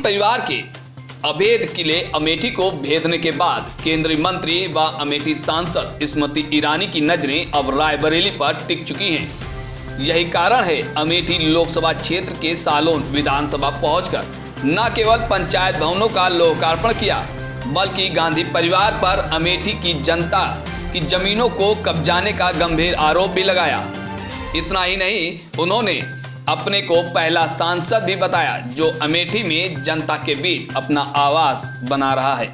परिवार के अवैध किले अमेठी को भेदने के बाद केंद्रीय मंत्री व अमेठी सांसद स्मृति ईरानी की नजरें अब रायबरेली पर टिक चुकी हैं। यही कारण है अमेठी लोकसभा क्षेत्र के सालोन विधानसभा पहुंचकर न केवल पंचायत भवनों का लोकार्पण किया, बल्कि गांधी परिवार पर अमेठी की जनता की जमीनों को कब्जाने का गंभीर आरोप भी लगाया। इतना ही नहीं, उन्होंने अपने को पहला सांसद भी बताया जो अमेठी में जनता के बीच अपना आवाज बना रहा है।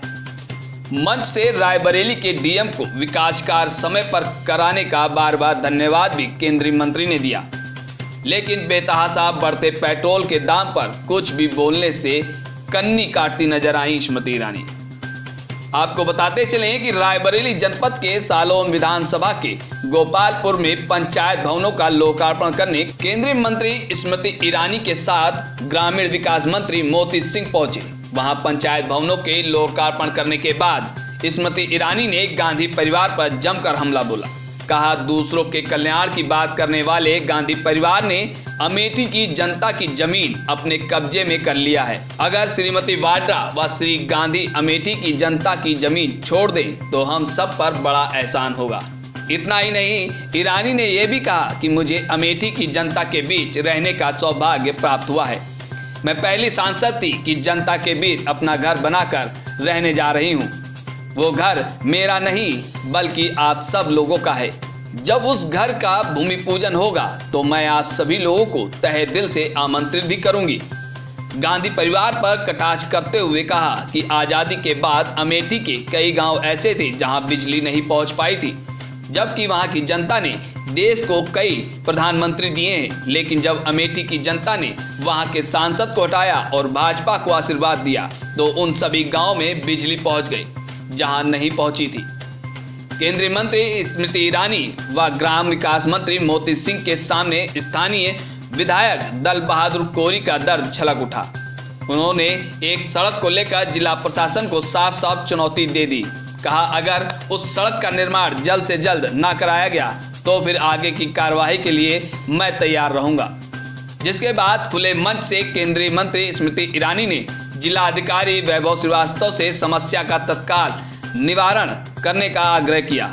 मंच से रायबरेली के डीएम को विकास कार्य समय पर कराने का बार बार धन्यवाद भी केंद्रीय मंत्री ने दिया, लेकिन बेतहाशा बढ़ते पेट्रोल के दाम पर कुछ भी बोलने से कन्नी काटती नजर आई स्मृति ईरानी। आपको बताते चलें कि रायबरेली जनपद के सालोन विधानसभा के गोपालपुर में पंचायत भवनों का लोकार्पण करने केंद्रीय मंत्री स्मृति ईरानी के साथ ग्रामीण विकास मंत्री मोती सिंह पहुंचे। वहां पंचायत भवनों के लोकार्पण करने के बाद स्मृति ईरानी ने गांधी परिवार पर जमकर हमला बोला। कहा, दूसरों के कल्याण की बात करने वाले गांधी परिवार ने अमेठी की जनता की जमीन अपने कब्जे में कर लिया है। अगर श्रीमती वाड्रा व श्री गांधी अमेठी की जनता की जमीन छोड़ दें तो हम सब पर बड़ा एहसान होगा। इतना ही नहीं, ईरानी ने यह भी कहा कि मुझे अमेठी की जनता के बीच रहने का सौभाग्य प्राप्त हुआ है। मैं पहली सांसद थी कि जनता के बीच अपना घर बनाकर रहने जा रही हूँ। वो घर मेरा नहीं बल्कि आप सब लोगों का है। जब उस घर का भूमि पूजन होगा तो मैं आप सभी लोगों को तहे दिल से आमंत्रित भी करूंगी। गांधी परिवार पर कटाक्ष करते हुए कहा कि आज़ादी के बाद अमेठी के कई गांव ऐसे थे जहां बिजली नहीं पहुंच पाई थी, जबकि वहां की जनता ने देश को कई प्रधानमंत्री दिए हैं, लेकिन जब अमेठी की जनता ने वहां के सांसद को हटाया और भाजपा को आशीर्वाद दिया तो उन सभी गाँव में बिजली पहुँच गई जहां नहीं पहुंची थी। केंद्रीय मंत्री स्मृति ईरानी व ग्राम विकास मंत्री मोती सिंह के सामने स्थानीय विधायक दल बहादुर कोरी का दर्द छलक उठा। उन्होंने एक सड़क को लेकर जिला प्रशासन को साफ साफ चुनौती दे दी। कहा, अगर उस सड़क का निर्माण जल्द से जल्द न कराया गया तो फिर आगे की कार्रवाई के लिए मैं तैयार रहूंगा। जिसके बाद खुले मंच से केंद्रीय मंत्री स्मृति ईरानी ने जिलाधिकारी वैभव श्रीवास्तव से समस्या का तत्काल निवारण करने का आग्रह किया।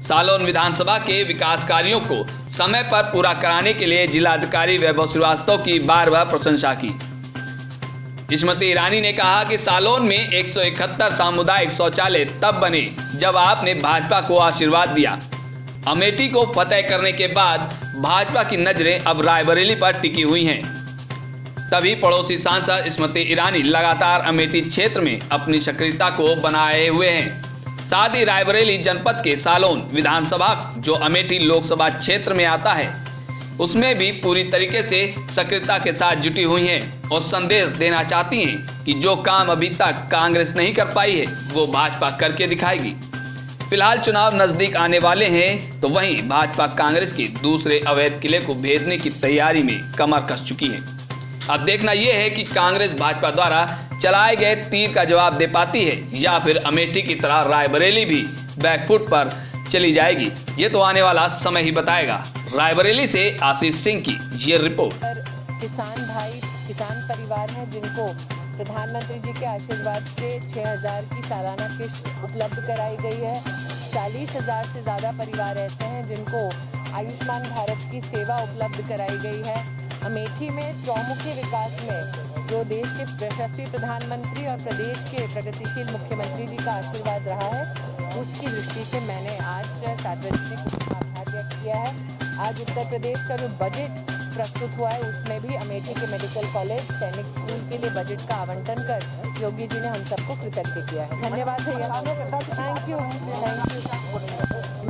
सालोन विधानसभा के विकास कार्यों को समय पर पूरा कराने के लिए जिलाधिकारी वैभव श्रीवास्तव की बार बार प्रशंसा की। स्मृति ईरानी ने कहा कि सालोन में 171 सामुदायिक शौचालय तब बने जब आपने भाजपा को आशीर्वाद दिया। अमेठी को फतेह करने के बाद भाजपा की नजरें अब रायबरेली पर टिकी हुई हैं। तभी पड़ोसी सांसद स्मृति ईरानी लगातार अमेठी क्षेत्र में अपनी सक्रियता को बनाए हुए हैं। साथ ही रायबरेली जनपद के सालोन विधानसभा जो अमेठी लोकसभा क्षेत्र में आता है उसमें भी पूरी तरीके से सक्रियता के साथ जुटी हुई हैं और संदेश देना चाहती हैं कि जो काम अभी तक कांग्रेस नहीं कर पाई है वो भाजपा करके दिखाएगी। फिलहाल चुनाव नजदीक आने वाले हैं तो वहीं भाजपा कांग्रेस के दूसरे अवैध किले को भेदने की तैयारी में कमर कस चुकी है। अब देखना यह है कि कांग्रेस भाजपा द्वारा चलाए गए तीर का जवाब दे पाती है या फिर अमेठी की तरह रायबरेली भी बैकफुट पर चली जाएगी। ये तो आने वाला समय ही बताएगा। रायबरेली से आशीष सिंह की ये रिपोर्ट। किसान भाई, किसान परिवार हैं जिनको प्रधानमंत्री जी के आशीर्वाद से 6,000 की सालाना किस्त उपलब्ध कराई गई है। 40,000 से ज़्यादा परिवार ऐसे हैं जिनको आयुष्मान भारत की सेवा उपलब्ध कराई गई है। अमेठी में चौमुखी विकास में जो देश के यशस्वी प्रधानमंत्री और प्रदेश के प्रगतिशील मुख्यमंत्री जी का आशीर्वाद रहा है, उसकी दृष्टि से मैंने आज सार्वजनिक आभार व्यक्त किया है। आज उत्तर प्रदेश का जो बजट प्रस्तुत हुआ है उसमें भी अमेठी के मेडिकल कॉलेज सैनिक स्कूल के लिए बजट का आवंटन कर योगी जी ने हम सबको कृतज्ञ किया है। धन्यवाद भैया, थैंक यू।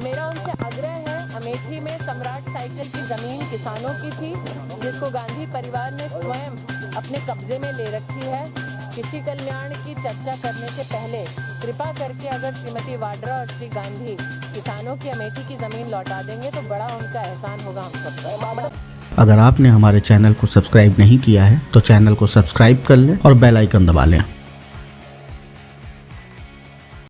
मेरा उनसे आग्रह है, अमेठी में सम्राट साइकिल की ज़मीन किसानों की थी जिसको गांधी परिवार ने स्वयं अपने कब्जे में ले रखी है। किसी कल्याण की चर्चा करने से पहले कृपा करके अगर श्रीमती वाड्रा और श्री गांधी किसानों की अमेठी की ज़मीन लौटा देंगे तो बड़ा उनका एहसान होगा हम सबका। अगर आपने हमारे चैनल को सब्सक्राइब नहीं किया है तो चैनल को सब्सक्राइब कर लें और बेल आइकन दबा लें।